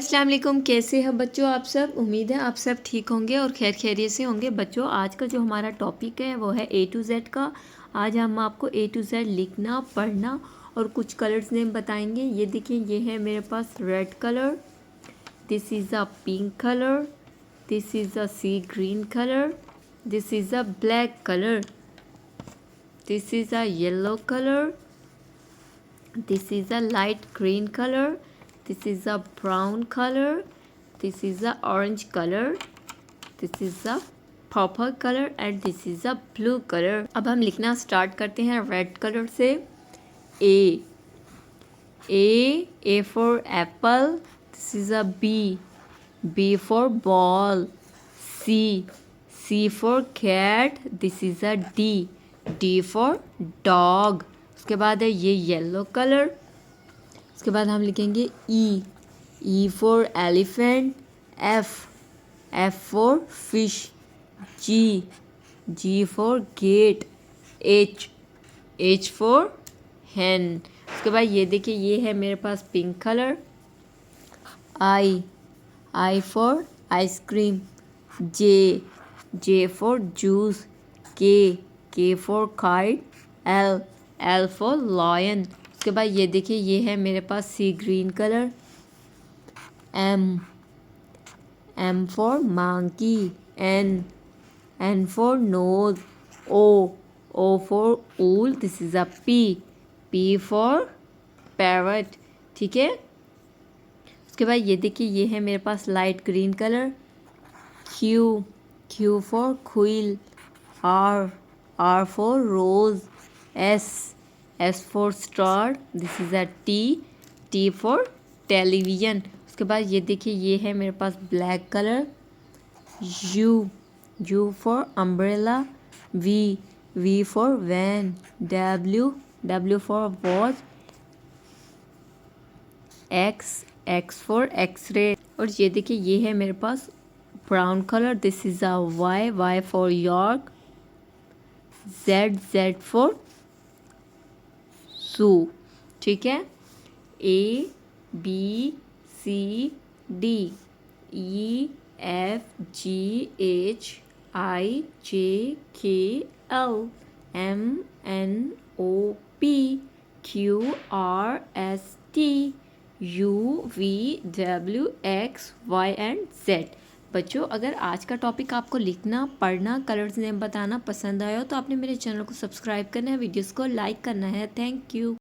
अस्सलाम वालेकुम। कैसे हैं बच्चों आप सब? उम्मीद है आप सब ठीक होंगे और खैर खैरियत से होंगे। बच्चों आज का जो हमारा टॉपिक है वो है A to Z का। आज हम आपको A to Z लिखना, पढ़ना और कुछ कलर्स नेम बताएंगे। ये देखिए, ये है मेरे पास red colour, this is a pink colour, this is a sea green colour, this is a black colour, this is a yellow colour, this is a light green color, this is a brown color, this is a orange color, this is a purple color and this is a blue color। अब हम लिखना start करते हैं red colour से। A for apple, this is a B for ball, C for cat, this is a D for dog। उसके बाद है ये येलो कलर। उसके बाद हम लिखेंगे E for elephant, F for fish, G for gate, H for hen. उसके बाद ये देखिए, ये है मेरे पास pink colour. I for ice cream, J for juice, K for kite, L for lion. उसके बाद ये देखिए, ये है मेरे पास sea green colour. M for monkey, N for nose, O for owl, this is a P for parrot. ठीक है। उसके बाद ये देखिए, ये है मेरे पास light green colour. Q for quill, R for rose, S for star, this is a T for television. उसके बाद ये देखिए, ये है मेरे पास black colour. U for umbrella, V for van, W for watch, X for x-ray. और ये देखिए, ये है मेरे पास brown colour, this is a Y for York, Z for zoo. ठीक है। A B C D E F G H I J K L M N O P Q R S T U V W X Y and Z। बच्चों, अगर आज का topic आपको लिखना, पढ़ना, colours name बताना पसंद आया हो तो आपने मेरे चैनल को सब्सक्राइब करना है, वीडियोस को लाइक करना है। Thank you.